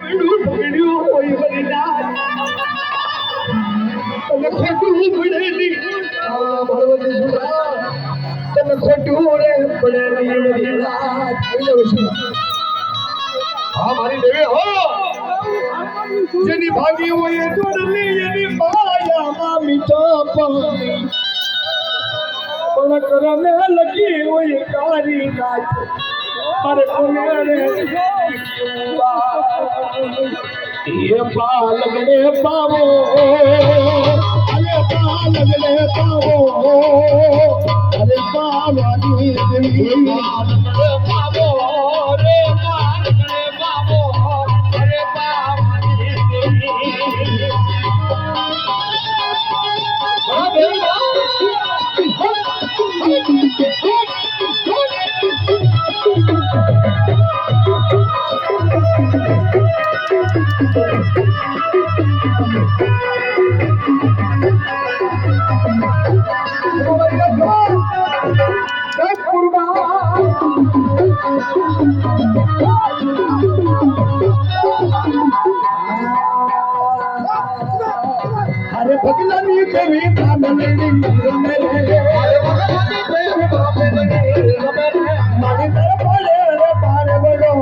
પકડ્યું હોય વરિનાથ તને ખોટું પડે નહીં ભગવતી સુધા તને ખોટું રે પડે નહીં વરિનાથ હા મારી દેવી હો જેની ભાગી હોય જોડલી એની માયામાં મીઠો પાણી પણ કરમે લગી હોય કારી નાચ પર કોને રે ये पालगने पावो अरे पालगने पावो अरे पावानी देवी पालगने पावो रे पालगने पावो अरे पावानी देवी अरे भगलानी देवी मानी तर पड़े रे पार बड़ो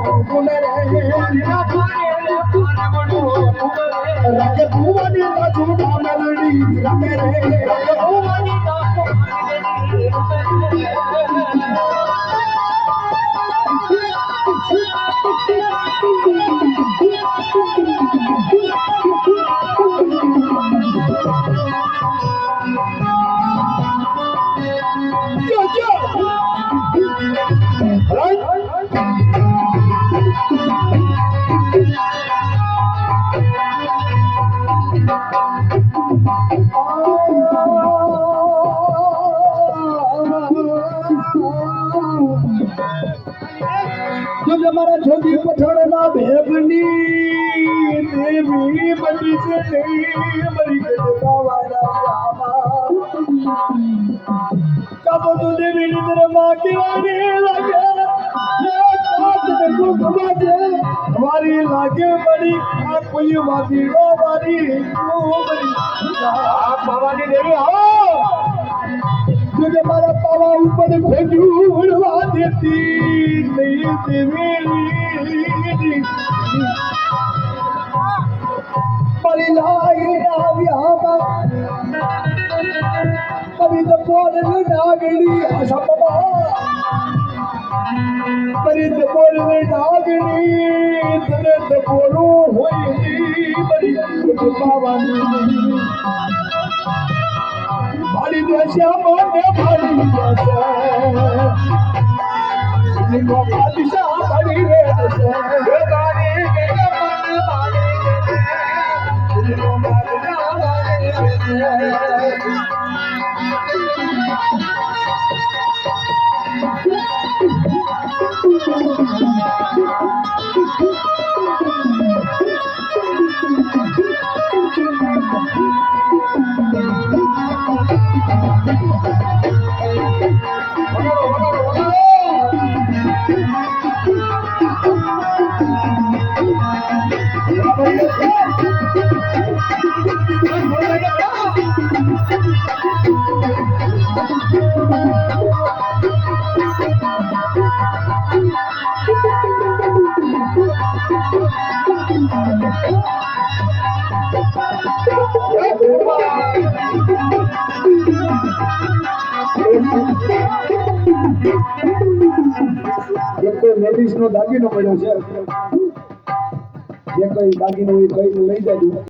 राजे भुवनी झूठा मेलडी रमे रे भुवनी हमारा छोटी पछड़ना भेबनी देवी बनी से मरी के वाला कब तू देवी निद्र माँ की वाली लगे हमारी लागे बड़ी कोई वादी हमारी भवानी देवी हो तुझे मारा पावा ऊपर खोजू उड़वा देती नहीं देवी परी लाई नाव्यामा कभी तो बोल नागड़ी असपमा परी तो बोल नागड़ी तने तो बोलो होई बड़ी पावानी भारी देशा मोने भारी देशा निको बादशाह भारी देशा गाने के मन भारी देशा निको बादशाह भारी देशा લેડીઝ નો દાગીનો મળ્યો છે જે કોઈ દાગીનો હોય લઈ જાય